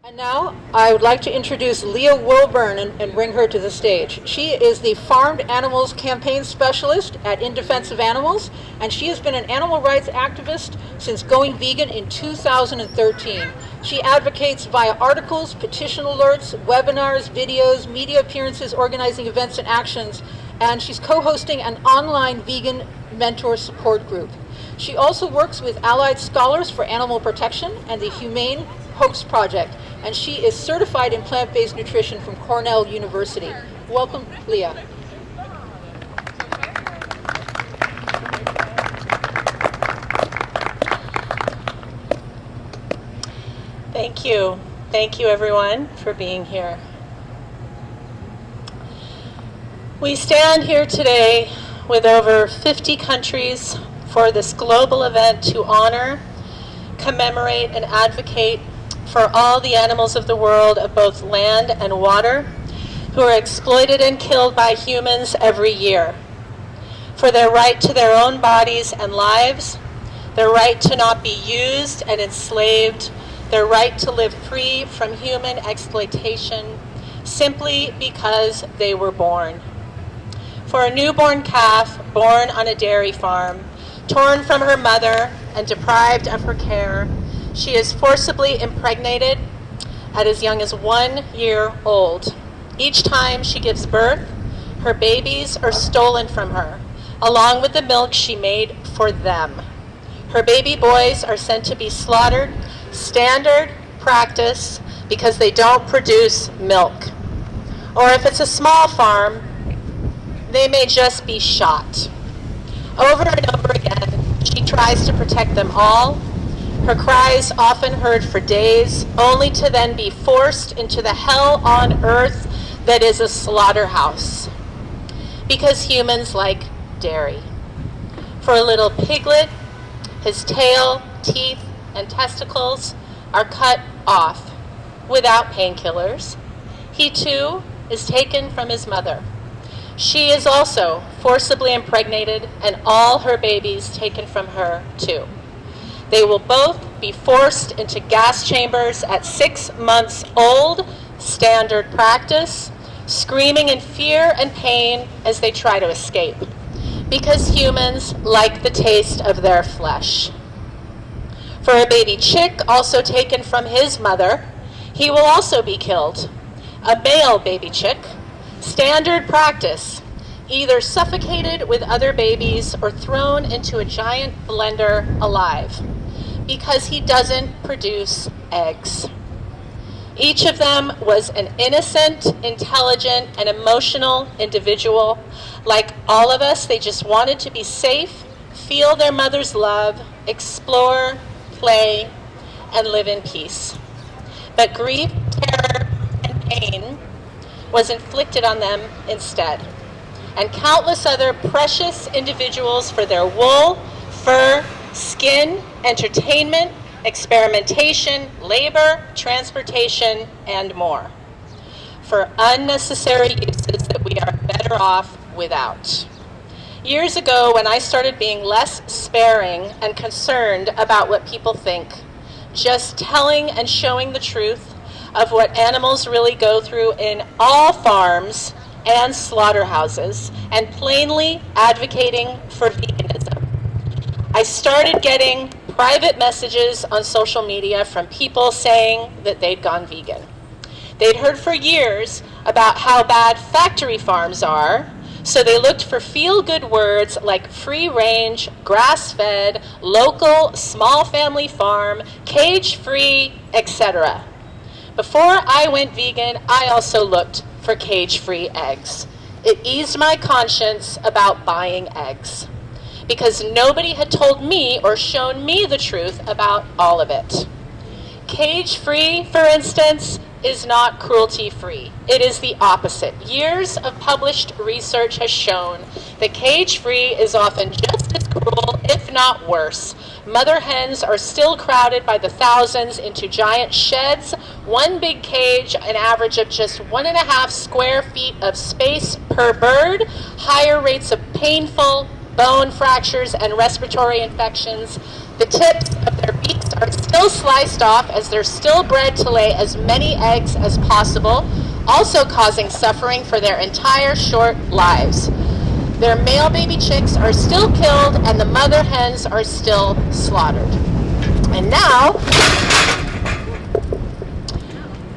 And now I would like to introduce Lia Wilbourn and bring her to the stage. She is the Farmed Animals Campaign Specialist at In Defense of Animals, and she has been an animal rights activist since going vegan in 2013. She advocates via articles, petition alerts, webinars, videos, media appearances, organizing events and actions, and she's co-hosting an online vegan mentor support group. She also works with Allied Scholars for Animal Protection and the Humane Host Project, and she is certified in plant-based nutrition from Cornell University. Welcome, Lia. Thank you. Thank you, everyone, for being here. We stand here today with over 50 countries for this global event to honor, commemorate, and advocate for all the animals of the world of both land and water who are exploited and killed by humans every year, for their right to their own bodies and lives, their right to not be used and enslaved, their right to live free from human exploitation simply because they were born. For a newborn calf born on a dairy farm, torn from her mother and deprived of her care, she is forcibly impregnated at as young as 1 year old. Each time she gives birth, her babies are stolen from her, along with the milk she made for them. Her baby boys are sent to be slaughtered, standard practice, because they don't produce milk. Or if it's a small farm, they may just be shot. Over and over again, she tries to protect them all. Her cries often heard for days, only to then be forced into the hell on earth that is a slaughterhouse. Because humans like dairy. For a little piglet, his tail, teeth, and testicles are cut off without painkillers. He too is taken from his mother. She is also forcibly impregnated, and all her babies taken from her too. They will both be forced into gas chambers at 6 months old, standard practice, screaming in fear and pain as they try to escape, because humans like the taste of their flesh. For a baby chick also taken from his mother, he will also be killed. A male baby chick, standard practice, either suffocated with other babies or thrown into a giant blender alive, because he doesn't produce eggs. Each of them was an innocent, intelligent, and emotional individual. Like all of us, they just wanted to be safe, feel their mother's love, explore, play, and live in peace. But grief, terror, and pain was inflicted on them instead, and countless other precious individuals for their wool, fur, skin, entertainment, experimentation, labor, transportation, and more, for unnecessary uses that we are better off without. Years ago, when I started being less sparing and concerned about what people think, just telling and showing the truth of what animals really go through in all farms and slaughterhouses, and plainly advocating for veganism, I started getting private messages on social media from people saying that they'd gone vegan. They'd heard for years about how bad factory farms are, so they looked for feel-good words like free-range, grass-fed, local, small family farm, cage-free, etc. Before I went vegan, I also looked for cage-free eggs. It eased my conscience about buying eggs, because nobody had told me or shown me the truth about all of it. Cage-free, for instance, is not cruelty-free. It is the opposite. Years of published research has shown that cage-free is often just as cruel, if not worse. Mother hens are still crowded by the thousands into giant sheds, one big cage, an average of just 1.5 square feet of space per bird, higher rates of painful bone fractures and respiratory infections, The tips of their beaks are still sliced off as they're still bred to lay as many eggs as possible, also causing suffering for their entire short lives. Their male baby chicks are still killed and the mother hens are still slaughtered. And now,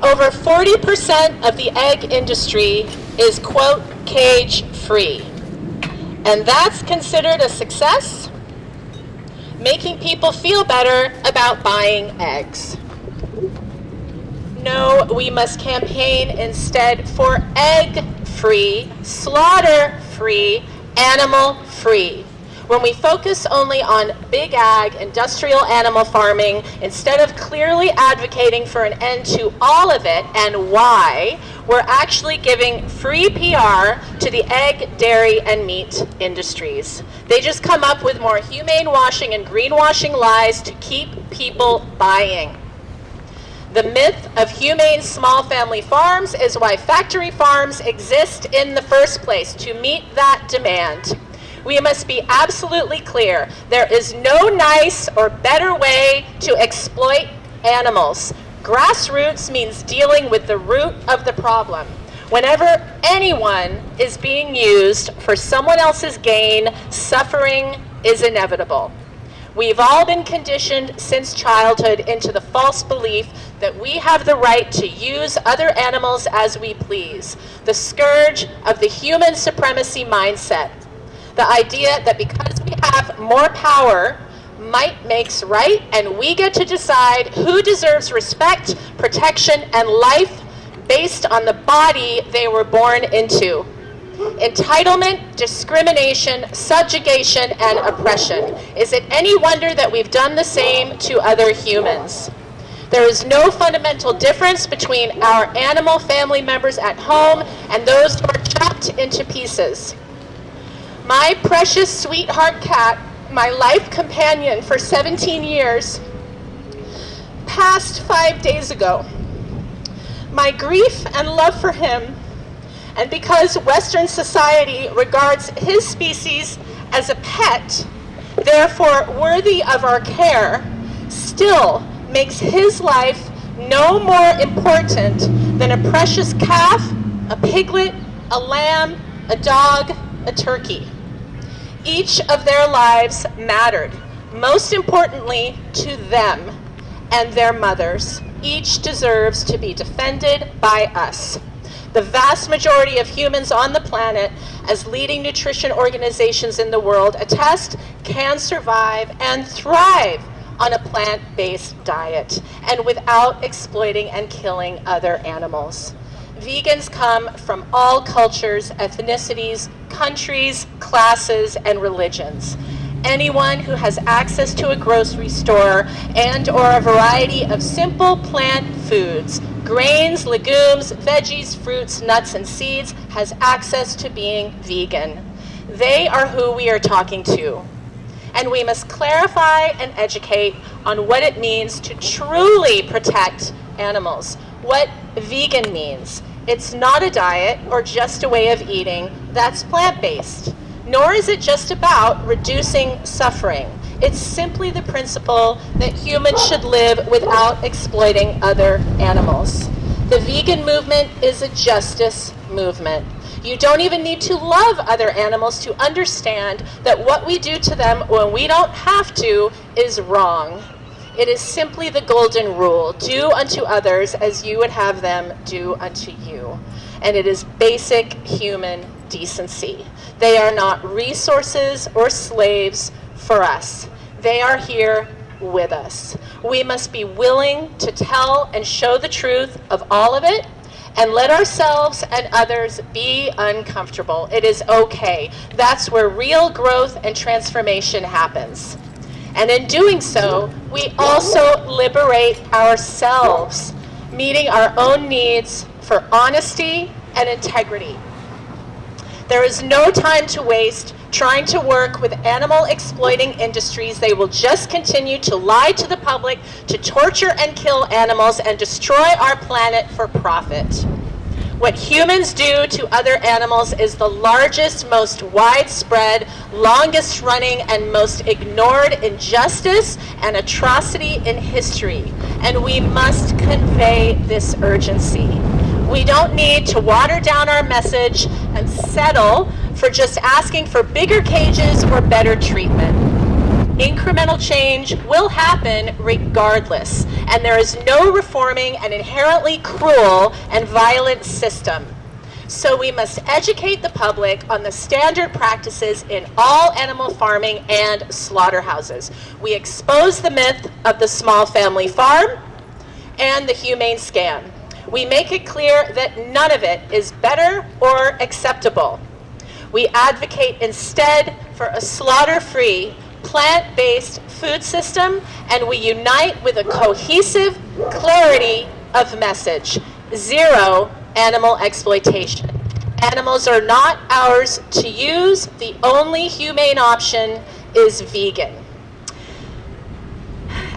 over 40% of the egg industry is, quote, cage-free. And that's considered a success, making people feel better about buying eggs. No, we must campaign instead for egg-free, slaughter-free, animal-free. When we focus only on big ag, industrial animal farming, instead of clearly advocating for an end to all of it and why, we're actually giving free PR to the egg, dairy, and meat industries. They just come up with more humane washing and greenwashing lies to keep people buying. The myth of humane small family farms is why factory farms exist in the first place, to meet that demand. We must be absolutely clear. There is no nice or better way to exploit animals. Grassroots means dealing with the root of the problem. Whenever anyone is being used for someone else's gain, suffering is inevitable. We've all been conditioned since childhood into the false belief that we have the right to use other animals as we please. The scourge of the human supremacy mindset. The idea that because we have more power, might makes right, and we get to decide who deserves respect, protection, and life based on the body they were born into. Entitlement, discrimination, subjugation, and oppression. Is it any wonder that we've done the same to other humans? There is no fundamental difference between our animal family members at home and those who are chopped into pieces. My precious sweetheart cat, my life companion for 17 years, passed 5 days ago. My grief and love for him, and because Western society regards his species as a pet, therefore worthy of our care, still makes his life no more important than a precious calf, a piglet, a lamb, a dog, a turkey. Each of their lives mattered, most importantly to them and their mothers. Each deserves to be defended by us. The vast majority of humans on the planet, as leading nutrition organizations in the world attest, can survive and thrive on a plant-based diet and without exploiting and killing other animals. Vegans come from all cultures, ethnicities, countries, classes, and religions. Anyone who has access to a grocery store and or a variety of simple plant foods, grains, legumes, veggies, fruits, nuts, and seeds, has access to being vegan. They are who we are talking to. And we must clarify and educate on what it means to truly protect animals, what vegan means. It's not a diet or just a way of eating that's plant-based, nor is it just about reducing suffering. It's simply the principle that humans should live without exploiting other animals. The vegan movement is a justice movement. You don't even need to love other animals to understand that what we do to them when we don't have to is wrong. It is simply the golden rule, do unto others as you would have them do unto you. And it is basic human decency. They are not resources or slaves for us. They are here with us. We must be willing to tell and show the truth of all of it and let ourselves and others be uncomfortable. It is okay. That's where real growth and transformation happens. And in doing so, we also liberate ourselves, meeting our own needs for honesty and integrity. There is no time to waste trying to work with animal exploiting industries. They will just continue to lie to the public, to torture and kill animals, and destroy our planet for profit. What humans do to other animals is the largest, most widespread, longest running, and most ignored injustice and atrocity in history. And we must convey this urgency. We don't need to water down our message and settle for just asking for bigger cages or better treatment. Incremental change will happen regardless, and there is no reforming an inherently cruel and violent system. So we must educate the public on the standard practices in all animal farming and slaughterhouses. We expose the myth of the small family farm and the humane scam. We make it clear that none of it is better or acceptable. We advocate instead for a slaughter-free, plant-based food system, and we unite with a cohesive clarity of message. Zero animal exploitation. Animals are not ours to use. The only humane option is vegan.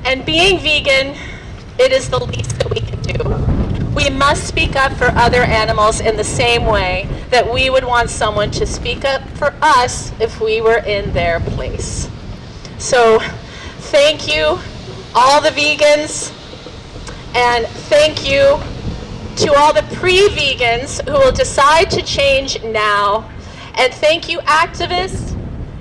And being vegan, it is the least that we can do. We must speak up for other animals in the same way that we would want someone to speak up for us if we were in their place. So thank you, all the vegans, and thank you to all the pre-vegans who will decide to change now. And thank you, activists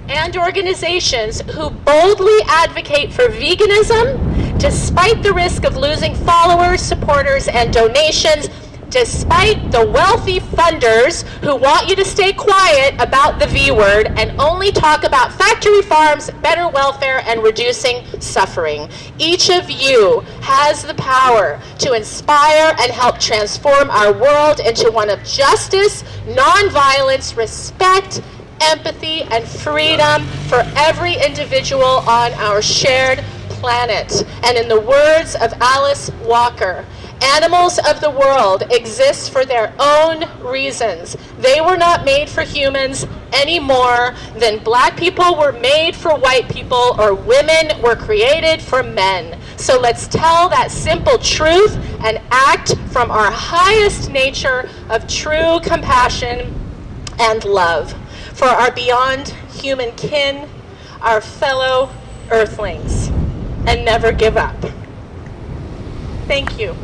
and organizations who boldly advocate for veganism despite the risk of losing followers, supporters, and donations, despite the wealthy funders who want you to stay quiet about the V word and only talk about factory farms, better welfare, and reducing suffering. Each of you has the power to inspire and help transform our world into one of justice, nonviolence, respect, empathy, and freedom for every individual on our shared planet. And in the words of Alice Walker, animals of the world exist for their own reasons. They were not made for humans any more than black people were made for white people or women were created for men. So let's tell that simple truth and act from our highest nature of true compassion and love for our beyond human kin, our fellow earthlings, and never give up. Thank you.